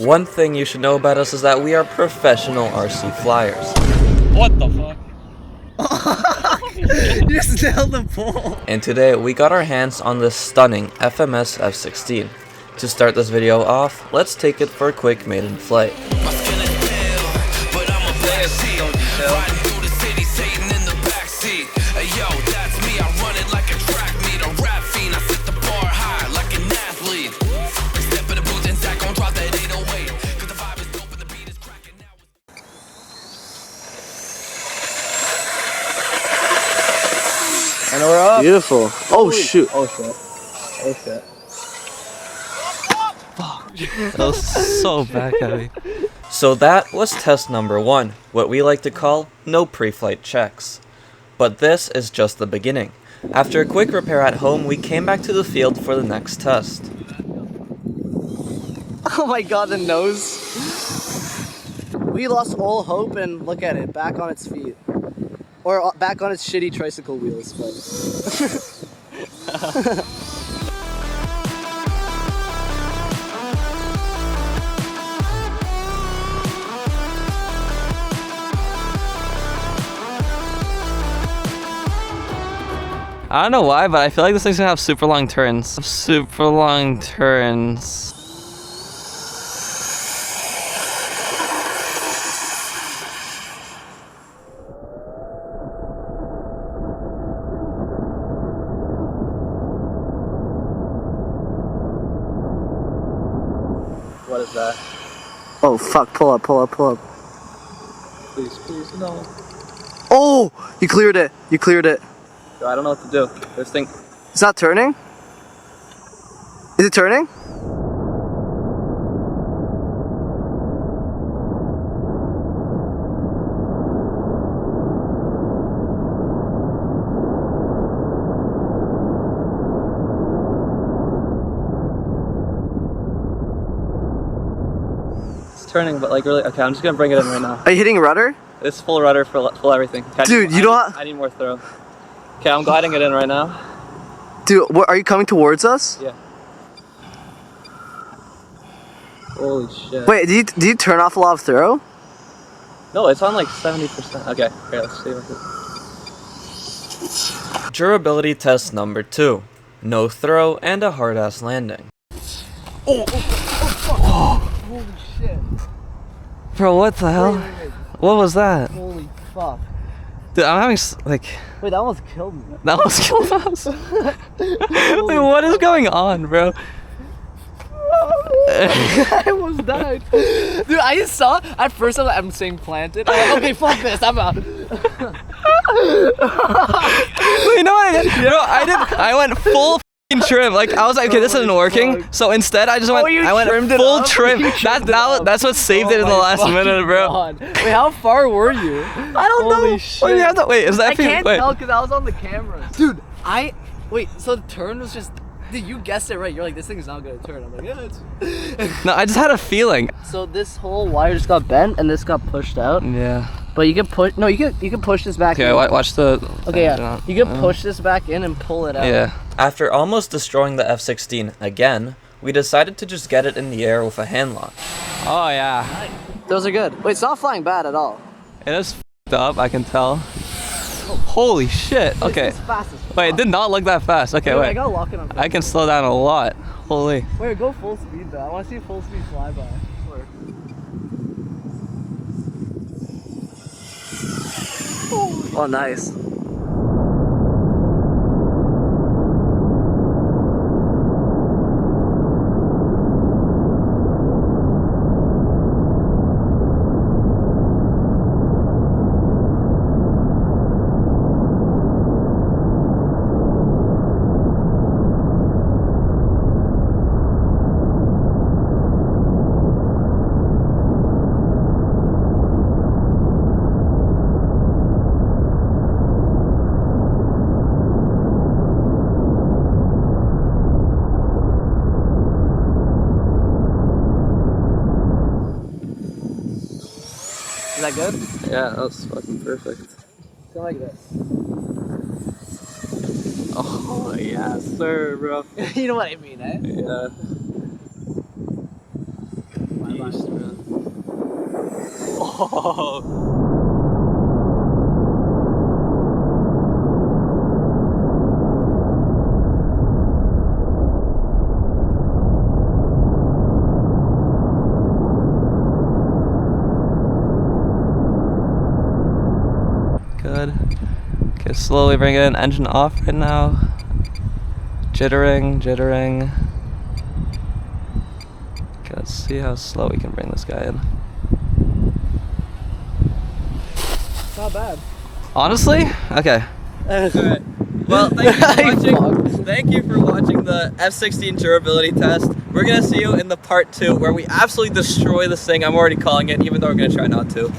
One thing you should know about us is that we are professional RC flyers. What the fuck? You just nailed the pole. And today we got our hands on this stunning FMS F-16. To start this video off, let's take it for a quick maiden flight. And we're up. Beautiful. Oh shoot. Oh shit. Oh shit. That was so back heavy. So that was test number 1, what we like to call no pre-flight checks. But this is just the beginning. After a quick repair at home, we came back to the field for the next test. Oh my god, the nose. We lost all hope and look at it, back on its feet. Or back on its shitty tricycle wheels, but... I don't know why, but I feel like this thing's gonna have super long turns. Super long turns. What is that? Oh fuck, pull up, pull up, pull up. Please, please, no. Oh! You cleared it, you cleared it. I don't know what to do. This thing. It's not turning? Is it turning? It's turning, but like really. Okay, I'm just gonna bring it in right now. Are you hitting rudder? It's full rudder, full everything. Okay, Dude, you don't. I need more throw. Okay, I'm gliding it in right now. Dude, what, are you coming towards us? Yeah. Holy shit. Wait, did you turn off a lot of throw? No, it's on like 70%. Okay, here, let's see. Durability test number 2. No throw and a hard-ass landing. Oh, holy shit. Bro, what the hell? Wait. What was that? Holy fuck. Dude, I'm having like. Wait, that almost killed me. That almost killed us. Wait, what is going on, bro? I almost died. Dude, I just saw, at first I'm saying planted. I'm like, okay, fuck this, I'm out. Wait, you know what I did? Bro, I went full f***ing trim. Like, I was like, okay, this isn't working. So instead, I just went, I went full trim. That's what saved it in the last minute, bro. God. Wait, how far were you? I don't Holy know. Shit. Wait, you have to, wait, is that I can't wait. tell because I was on the camera. Dude, wait, so the turn was just, dude, you guessed it right. You're like, this thing's not gonna turn. I'm like, yeah, it's... No, I just had a feeling. So this whole wire just got bent and this got pushed out. Yeah. But you can push, no, you can push this back in. Okay, watch the... Okay, yeah. You can push this back in and pull it out. Yeah. After almost destroying the F-16 again, we decided to just get it in the air with a hand lock. Oh, yeah. Those are good. Wait, it's not flying bad at all. It is f***ed up, I can tell. Holy shit. Okay. It's fast as fuck. Wait, it did not look that fast. Okay, wait. I gotta lock it on. I can slow down a lot. Holy. Wait, go full speed though. I want to see a full speed flyby. Oh, nice. Is that good? Yeah, that was fucking perfect. Go like this. Oh, yes, sir, bro. You know what I mean, eh? Yeah. beast, man. Oh. Good. Okay, slowly bring it in. Engine off right now. Jittering. Okay, let's see how slow we can bring this guy in. Not bad. Honestly? Okay. Alright. Well, thank you for watching the F-16 durability test. We're gonna see you in the part 2 where we absolutely destroy this thing. I'm already calling it, even though we're gonna try not to.